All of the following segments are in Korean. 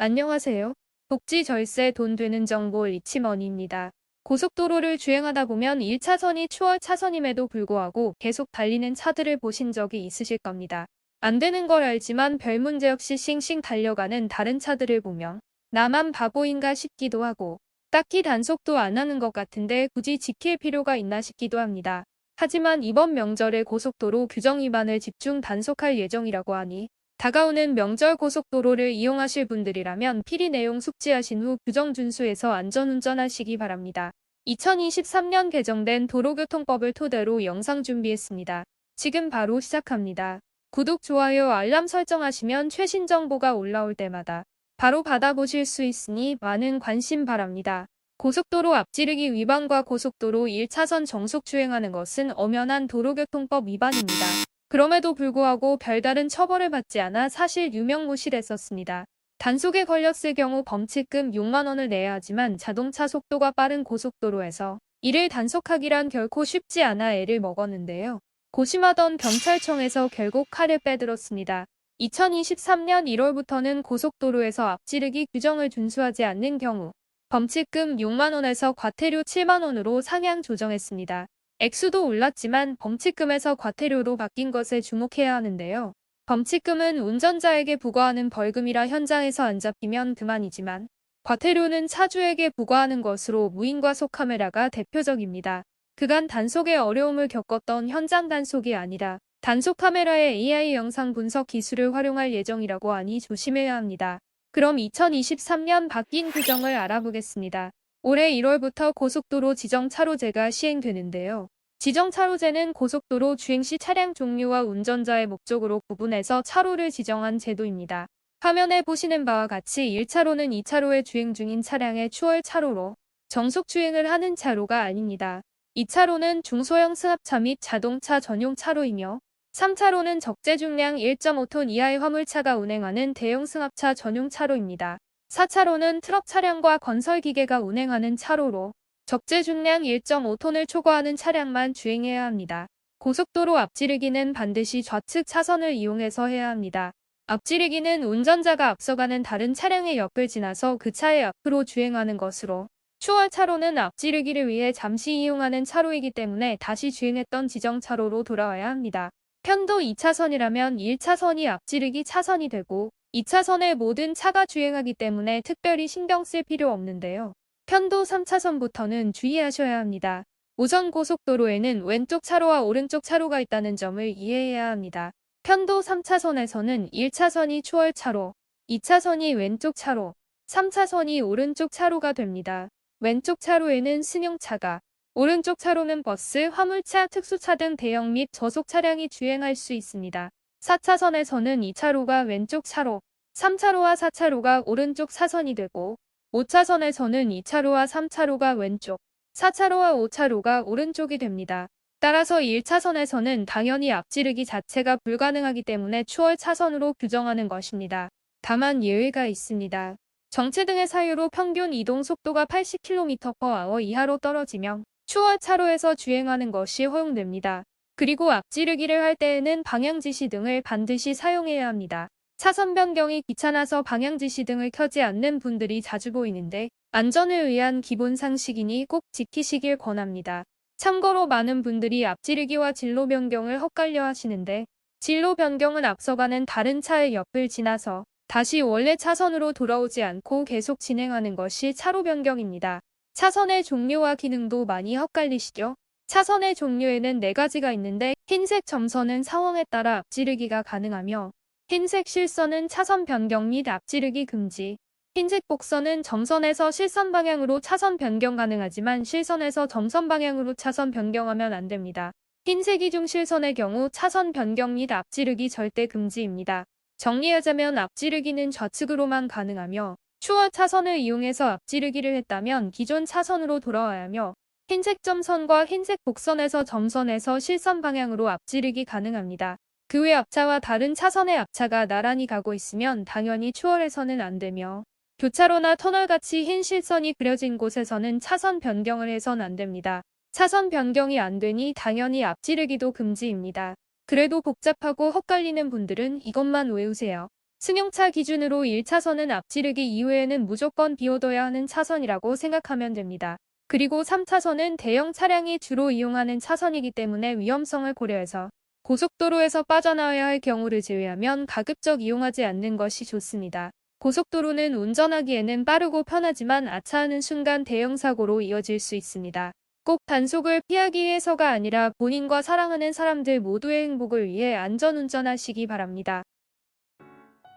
안녕하세요. 복지 절세 돈 되는 정보 리치머니입니다. 고속도로를 주행하다 보면 1차선이 추월 차선임에도 불구하고 계속 달리는 차들을 보신 적이 있으실 겁니다. 안 되는 걸 알지만 별 문제 없이 싱싱 달려가는 다른 차들을 보면 나만 바보인가 싶기도 하고 딱히 단속도 안 하는 것 같은데 굳이 지킬 필요가 있나 싶기도 합니다. 하지만 이번 명절에 고속도로 규정 위반을 집중 단속할 예정이라고 하니 다가오는 명절 고속도로를 이용하실 분들이라면 필히 내용 숙지하신 후 규정 준수해서 안전운전하시기 바랍니다. 2023년 개정된 도로교통법을 토대로 영상 준비했습니다. 지금 바로 시작합니다. 구독, 좋아요, 알람 설정하시면 최신 정보가 올라올 때마다 바로 받아보실 수 있으니 많은 관심 바랍니다. 고속도로 앞지르기 위반과 고속도로 1차선 정속 주행하는 것은 엄연한 도로교통법 위반입니다. 그럼에도 불구하고 별다른 처벌을 받지 않아 사실 유명무실했었습니다. 단속에 걸렸을 경우 범칙금 6만 원을 내야 하지만 자동차 속도가 빠른 고속도로에서 이를 단속하기란 결코 쉽지 않아 애를 먹었는데요. 고심하던 경찰청에서 결국 칼을 빼들었습니다. 2023년 1월부터는 고속도로에서 앞지르기 규정을 준수하지 않는 경우 범칙금 6만 원에서 과태료 7만 원으로 상향 조정했습니다. 액수도 올랐지만 범칙금에서 과태료로 바뀐 것에 주목해야 하는데요. 범칙금은 운전자에게 부과하는 벌금이라 현장에서 안 잡히면 그만이지만 과태료는 차주에게 부과하는 것으로 무인과속 카메라가 대표적입니다. 그간 단속에 어려움을 겪었던 현장 단속이 아니라 단속 카메라의 AI 영상 분석 기술을 활용할 예정이라고 하니 조심해야 합니다. 그럼 2023년 바뀐 규정을 알아보겠습니다. 올해 1월부터 고속도로 지정차로제가 시행되는데요. 지정차로제는 고속도로 주행 시 차량 종류와 운전자의 목적으로 구분해서 차로를 지정한 제도입니다. 화면에 보시는 바와 같이 1차로는 2차로에 주행 중인 차량의 추월 차로로 정속 주행을 하는 차로가 아닙니다. 2차로는 중소형 승합차 및 자동차 전용 차로이며 3차로는 적재 중량 1.5톤 이하의 화물차가 운행하는 대형 승합차 전용 차로입니다. 4차로는 트럭 차량과 건설 기계가 운행하는 차로로 적재 중량 1.5톤을 초과하는 차량만 주행해야 합니다. 고속도로 앞지르기는 반드시 좌측 차선을 이용해서 해야 합니다. 앞지르기는 운전자가 앞서가는 다른 차량의 옆을 지나서 그 차의 앞으로 주행하는 것으로 추월 차로는 앞지르기를 위해 잠시 이용하는 차로이기 때문에 다시 주행했던 지정 차로로 돌아와야 합니다. 편도 2차선이라면 1차선이 앞지르기 차선이 되고 2차선에 모든 차가 주행하기 때문에 특별히 신경 쓸 필요 없는데요. 편도 3차선부터는 주의하셔야 합니다. 우선 고속도로에는 왼쪽 차로와 오른쪽 차로가 있다는 점을 이해해야 합니다. 편도 3차선에서는 1차선이 추월 차로, 2차선이 왼쪽 차로, 3차선이 오른쪽 차로가 됩니다. 왼쪽 차로에는 승용차가, 오른쪽 차로는 버스, 화물차, 특수차 등 대형 및 저속 차량이 주행할 수 있습니다. 4차선에서는 2차로가 왼쪽 차로, 3차로와 4차로가 오른쪽 차선이 되고 5차선에서는 2차로와 3차로가 왼쪽, 4차로와 5차로가 오른쪽이 됩니다. 따라서 1차선에서는 당연히 앞지르기 자체가 불가능하기 때문에 추월 차선으로 규정하는 것입니다. 다만 예외가 있습니다. 정체 등의 사유로 평균 이동 속도가 80km/h 이하로 떨어지면 추월 차로에서 주행하는 것이 허용됩니다. 그리고 앞지르기를 할 때에는 방향지시 등을 반드시 사용해야 합니다. 차선 변경이 귀찮아서 방향지시 등을 켜지 않는 분들이 자주 보이는데 안전을 위한 기본 상식이니 꼭 지키시길 권합니다. 참고로 많은 분들이 앞지르기와 진로 변경을 헛갈려 하시는데 진로 변경은 앞서가는 다른 차의 옆을 지나서 다시 원래 차선으로 돌아오지 않고 계속 진행하는 것이 차로 변경입니다. 차선의 종류와 기능도 많이 헛갈리시죠? 차선의 종류에는 4가지가 있는데 흰색 점선은 상황에 따라 앞지르기가 가능하며 흰색 실선은 차선 변경 및 앞지르기 금지, 흰색 복선은 점선에서 실선 방향으로 차선 변경 가능하지만 실선에서 점선 방향으로 차선 변경하면 안 됩니다. 흰색 이중 실선의 경우 차선 변경 및 앞지르기 절대 금지입니다. 정리하자면 앞지르기는 좌측으로만 가능하며 추월 차선을 이용해서 앞지르기를 했다면 기존 차선으로 돌아와야 하며 흰색 점선과 흰색 복선에서 점선에서 실선 방향으로 앞지르기 가능합니다. 그 외 앞차와 다른 차선의 앞차가 나란히 가고 있으면 당연히 추월해서는 안 되며 교차로나 터널같이 흰 실선이 그려진 곳에서는 차선 변경을 해선 안 됩니다. 차선 변경이 안 되니 당연히 앞지르기도 금지입니다. 그래도 복잡하고 헛갈리는 분들은 이것만 외우세요. 승용차 기준으로 1차선은 앞지르기 이후에는 무조건 비워둬야 하는 차선이라고 생각하면 됩니다. 그리고 3차선은 대형 차량이 주로 이용하는 차선이기 때문에 위험성을 고려해서 고속도로에서 빠져나와야 할 경우를 제외하면 가급적 이용하지 않는 것이 좋습니다. 고속도로는 운전하기에는 빠르고 편하지만 아차하는 순간 대형 사고로 이어질 수 있습니다. 꼭 단속을 피하기 위해서가 아니라 본인과 사랑하는 사람들 모두의 행복을 위해 안전운전하시기 바랍니다.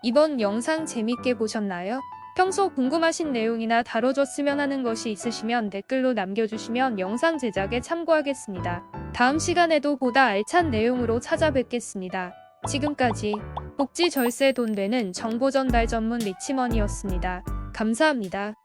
이번 영상 재밌게 보셨나요? 평소 궁금하신 내용이나 다뤄줬으면 하는 것이 있으시면 댓글로 남겨주시면 영상 제작에 참고하겠습니다. 다음 시간에도 보다 알찬 내용으로 찾아뵙겠습니다. 지금까지 복지 절세 돈 되는 정보 전달 전문 리치머니였습니다. 감사합니다.